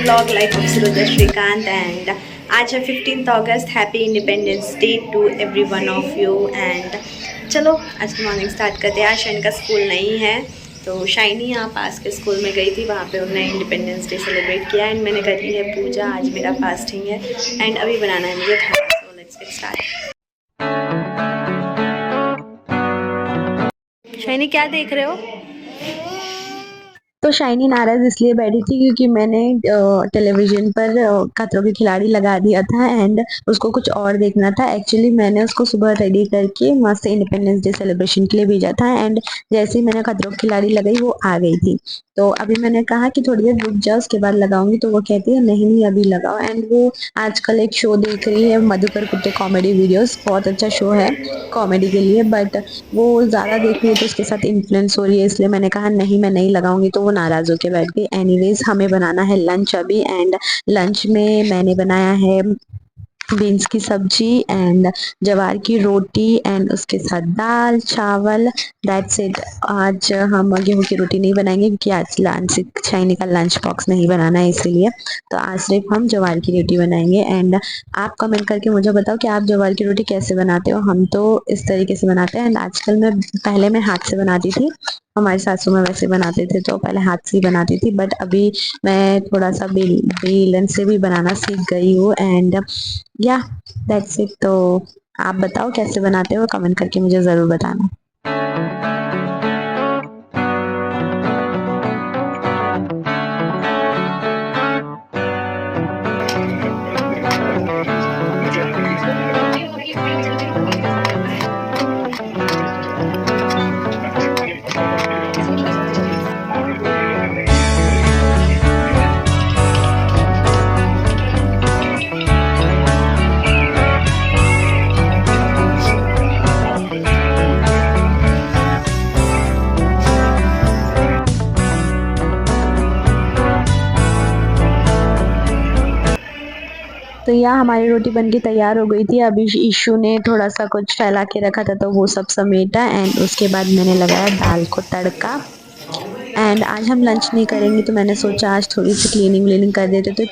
Blog life of Saroja Srikanth and आज है 15th अगस्त। Happy independence day to every one of you. And चलो आज की मॉर्निंग स्टार्ट करते हैं। आज शाइन का स्कूल नहीं है तो शाइनी यहाँ पास के स्कूल में गई थी, वहाँ पे उन्होंने इंडिपेंडेंस डे सेलिब्रेट किया एंड मैंने करी है पूजा। आज मेरा फास्टिंग है एंड अभी बनाना है मुझे खाना। So let's get start. Shiny क्या देख रहे हो? तो शाइनी नाराज इसलिए बैठी थी क्योंकि मैंने टेलीविजन पर खतरों के खिलाड़ी लगा दिया था एंड उसको कुछ और देखना था। एक्चुअली मैंने उसको सुबह रेडी करके मस्त इंडिपेंडेंस डे सेलिब्रेशन के लिए भेजा था एंड जैसे ही मैंने खतरों के खिलाड़ी लगाई वो आ गई थी। तो अभी मैंने कहा कि थोड़ी देर रुक जाओ उसके बाद लगाऊंगी, तो वो कहती है नहीं नहीं अभी लगाओ। एंड वो आजकल एक शो देख रही है मधुकर कुट्टे कॉमेडी वीडियोस, बहुत अच्छा शो है कॉमेडी के लिए, बट वो ज़्यादा देख रही है तो उसके साथ इन्फ्लुएंस हो रही है, इसलिए मैंने कहा नहीं मैं नहीं लगाऊंगी, तो वो नाराज होके बैठ गई। एनीवेज हमें बनाना है लंच अभी एंड लंच में मैंने बनाया है बीन्स की सब्जी एंड जवार की रोटी एंड उसके साथ दाल चावल, दैट्स इट। आज हम गेहूं की रोटी नहीं बनाएंगे क्योंकि आज लंच शाइनी का लंच बॉक्स नहीं बनाना है इसीलिए, तो आज सिर्फ हम जवार की रोटी बनाएंगे। एंड आप कमेंट करके मुझे बताओ कि आप जवार की रोटी कैसे बनाते हो। हम तो इस तरीके से बनाते हैं एंड आजकल पहले मैं हाथ से बनाती थी, हमारी सासू में वैसे बनाते थे तो पहले हाथ से ही बनाती थी, बट अभी मैं थोड़ा सा बेलन से भी बनाना सीख गई हूँ एंड या दैट्स इट। तो आप बताओ कैसे बनाते हो, कमेंट करके मुझे ज़रूर बताना। तो यहाँ हमारी रोटी बनके तैयार हो गई थी। अभी ईशु ने थोड़ा सा कुछ फैला के रखा था तो वो सब समेटा एंड उसके बाद मैंने लगाया दाल को तड़का। एंड आज हम लंच नहीं करेंगे तो मैंने सोचा आज थोड़ी सी क्लीनिंग व्लीनिंग कर देते, तो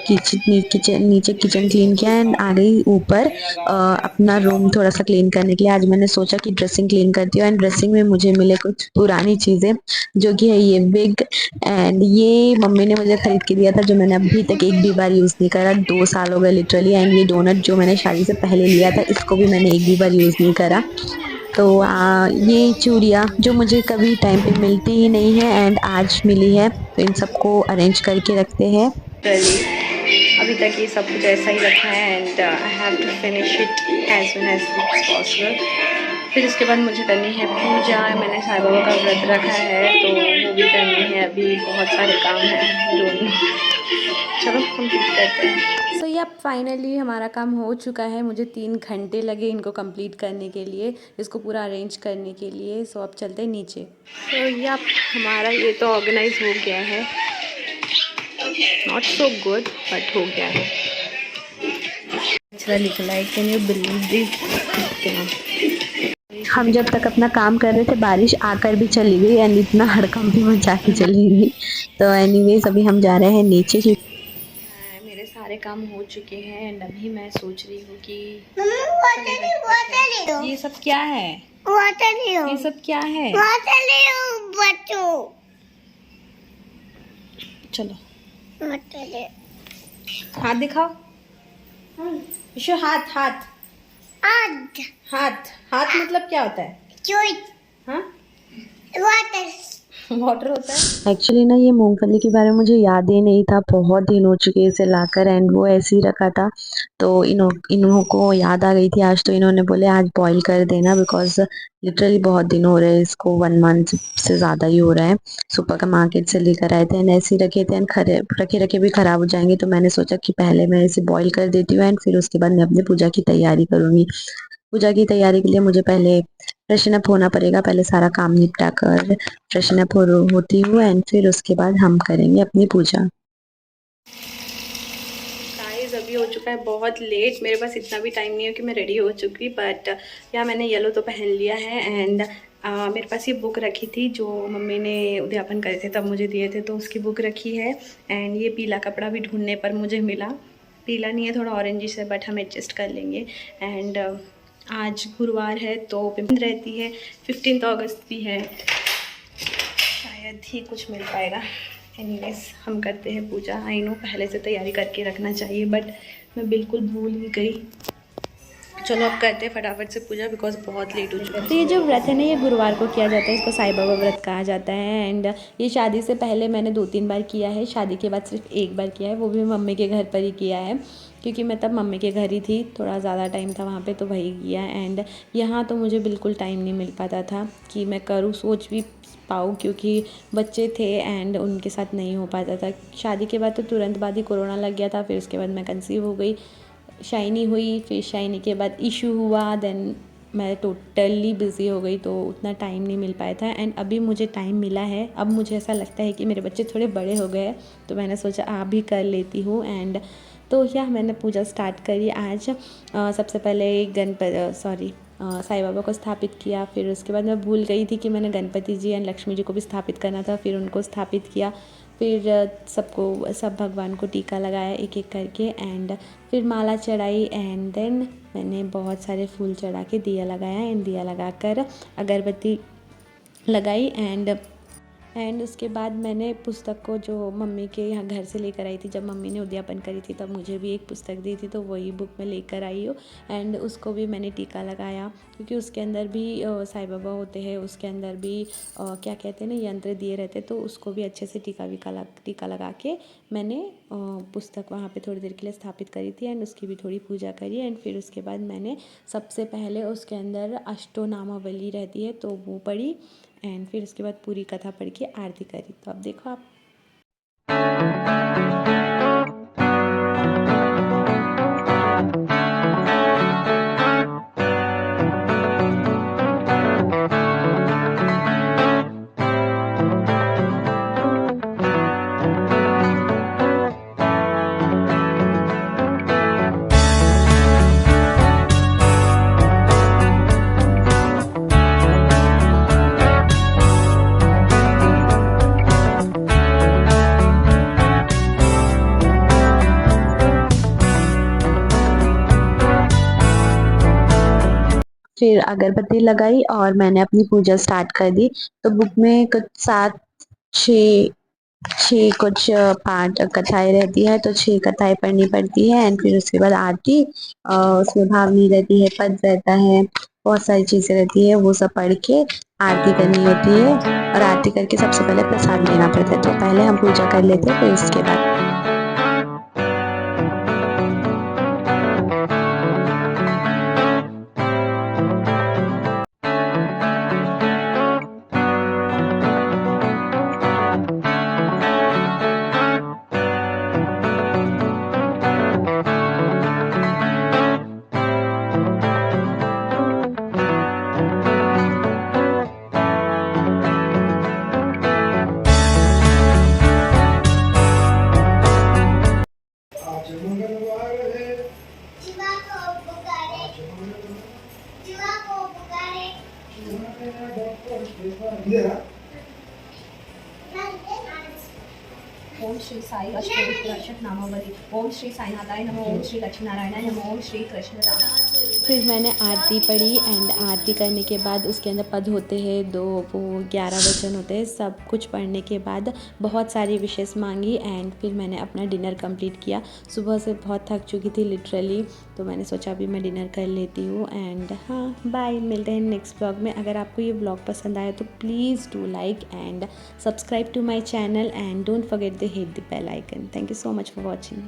नीचे किचन क्लीन किया एंड आ गई ऊपर अपना रूम थोड़ा सा क्लीन करने के लिए। आज मैंने सोचा कि ड्रेसिंग क्लीन करती हूँ एंड ड्रेसिंग में मुझे मिले कुछ पुरानी चीज़ें, जो कि है ये विग एंड ये मम्मी ने मुझे खरीद के दिया था, जो मैंने अभी तक एक भी बार यूज़ नहीं करा। 2 साल हो गए लिटरली। एंड ये डोनट जो मैंने शादी से पहले लिया था, इसको भी मैंने एक भी बार यूज़ नहीं करा। तो ये चूड़ियाँ जो मुझे कभी टाइम पे मिलती ही नहीं है एंड आज मिली है, तो इन सबको अरेंज करके रखते हैं। अभी तक ये सब कुछ ऐसा ही रखा है and I have to finish it as soon as it's possible. फिर इसके बाद मुझे करनी है पूजा। मैंने साईं बाबा का व्रत रखा है तो वो भी करनी है। अभी बहुत सारे काम हैं, चलो कंप्लीट करते हैं। सो ये अब फाइनली हमारा काम हो चुका है। मुझे 3 घंटे लगे इनको कंप्लीट करने के लिए, इसको पूरा अरेंज करने के लिए। सो अब चलते हैं नीचे। तो ये अब हमारा ये तो ऑर्गेनाइज हो गया है, नॉट सो गुड बट हो गया है। निकला है, कैन यू बिलीव दिस? हम जब तक अपना काम कर रहे थे बारिश आकर भी चली गई एंड इतना हड़कंप मचा के चली गई। तो एनीवेज अभी हम जा रहे हैं नीचे क्योंकि मेरे सारे काम हो चुके हैं एंड अभी मैं सोच रही हूँ कि ये सब क्या है, ये सब क्या है। चलो हाथ दिखाओ विशु, हाथ हाथ हाथ हाथ मतलब क्या होता है? हाँ वाटर होता है। एक्चुअली ना ये मूंगफली के बारे में मुझे याद ही नहीं था, बहुत दिन हो चुके इसे लाकर एंड वो ऐसे ही रखा था, तो इन्हों को याद आ गई थी आज, तो इन्होंने बोले आज बॉईल कर देना बिकॉज लिटरली बहुत दिन हो रहे हैं इसको, 1 मंथ से ज़्यादा ही हो रहा है। सुपर का मार्केट से लेकर आए थे एंड ऐसे ही रखे थे एंड रखे रखे भी ख़राब हो जाएंगे, तो मैंने सोचा कि पहले मैं इसे बॉईल कर देती हूँ एंड फिर उसके बाद मैं अपनी पूजा की तैयारी करूँगी। पूजा की तैयारी के लिए मुझे पहले फ्रेशन अप होना पड़ेगा, पहले सारा काम निपटा कर फ्रेशन अप होती हूँ एंड फिर उसके बाद हम करेंगे अपनी पूजा। गाइस अभी हो चुका है बहुत लेट, मेरे पास इतना भी टाइम नहीं है कि मैं रेडी हो चुकी, बट यहाँ मैंने येलो तो पहन लिया है एंड मेरे पास ये बुक रखी थी जो मम्मी ने उद्यापन करे थे तब मुझे दिए थे, तो उसकी बुक रखी है। एंड ये पीला कपड़ा भी ढूंढने पर मुझे मिला, पीला नहीं है, थोड़ा ऑरेंजिश है, बट हम एडजस्ट कर लेंगे। एंड आज गुरुवार है तो बंद रहती है, 15 अगस्त भी है, शायद ही कुछ मिल पाएगा। एनीवेज हम करते हैं पूजा। आई नो पहले से तैयारी करके रखना चाहिए, बट मैं बिल्कुल भूल ही गई। चलो अब करते हैं फटाफट से पूजा, बिकॉज बहुत लेट हो चुका है। तो ये जो व्रत है ना, ये गुरुवार को किया जाता है, इसको साईं बाबा व्रत कहा जाता है। एंड ये शादी से पहले मैंने 2-3 बार किया है, शादी के बाद सिर्फ एक बार किया है, वो भी मम्मी के घर पर ही किया है, क्योंकि मैं तब मम्मी के घर ही थी, थोड़ा ज़्यादा टाइम था वहाँ पे, तो वही किया। एंड यहाँ तो मुझे बिल्कुल टाइम नहीं मिल पाता था कि मैं करूँ, सोच भी पाऊँ, क्योंकि बच्चे थे एंड उनके साथ नहीं हो पाता था। शादी के बाद तो तुरंत बाद ही कोरोना लग गया था, फिर उसके बाद मैं कंसीव हो गई, शाइनी हुई, फिर शाइनी के बाद इशू हुआ, देन मैं टोटली बिज़ी हो गई, तो उतना टाइम नहीं मिल पाया था। एंड अभी मुझे टाइम मिला है, अब मुझे ऐसा लगता है कि मेरे बच्चे थोड़े बड़े हो गए, तो मैंने सोचा आप भी कर लेती हूँ। एंड तो यह मैंने पूजा स्टार्ट करी आज। सबसे पहले साईं बाबा को स्थापित किया, फिर उसके बाद मैं भूल गई थी कि मैंने गणपति जी एंड लक्ष्मी जी को भी स्थापित करना था, फिर उनको स्थापित किया, फिर सब भगवान को टीका लगाया एक एक करके, एंड फिर माला चढ़ाई, एंड देन मैंने बहुत सारे फूल चढ़ा के दिया लगाया, एंड दिया लगाकर अगरबत्ती लगाई। एंड उसके बाद मैंने पुस्तक को, जो मम्मी के यहाँ घर से लेकर आई थी, जब मम्मी ने उद्यापन करी थी तब मुझे भी एक पुस्तक दी थी, तो वही बुक मैं लेकर आई हूँ। एंड उसको भी मैंने टीका लगाया, क्योंकि उसके अंदर भी साईं बाबा होते हैं, उसके अंदर भी क्या कहते हैं ना, यंत्र दिए रहते, तो उसको भी अच्छे से टीका लगा के मैंने पुस्तक वहाँ पे थोड़ी देर के लिए स्थापित करी थी, एंड उसकी भी थोड़ी पूजा करी। एंड फिर उसके बाद मैंने सबसे पहले उसके अंदर अष्टोनामावली रहती है, तो वो पढ़ी, एंड फिर उसके बाद पूरी कथा पढ़ के आरती करी। तो अब देखो आप। फिर अगरबत्ती लगाई और मैंने अपनी पूजा स्टार्ट कर दी। तो बुक में कुछ 7, 6 कुछ 5 कथाएं रहती है, तो 6 कथाएं पढ़नी पड़ती है। एंड फिर उसके बाद आरती, उसमें भावनी रहती है, पद रहता है, बहुत सारी चीजें रहती है, वो सब पढ़ के आरती करनी होती है। और आरती करके सबसे पहले प्रसाद लेना पड़ता है, तो पहले हम पूजा कर लेते हैं, फिर उसके बाद ओम श्री साई अष्टोत्तरशत नामावली। ओम श्री साईनाथाय नमः, ओम श्री लक्ष्मीनारायणाय नमः, ओम श्री कृष्ण राम। फिर मैंने आरती पढ़ी, एंड आरती करने के बाद उसके अंदर पद होते हैं 2, वो 11 वचन होते हैं। सब कुछ पढ़ने के बाद बहुत सारी विशेष मांगी, एंड फिर मैंने अपना डिनर कंप्लीट किया। सुबह से बहुत थक चुकी थी लिटरली, तो मैंने सोचा अभी मैं डिनर कर लेती हूँ। एंड हाँ, बाय, मिलते हैं नेक्स्ट ब्लॉग में। अगर आपको ये ब्लॉग पसंद आया तो please do like and subscribe to my channel, and don't forget the hit the bell icon. Thank you so much for watching.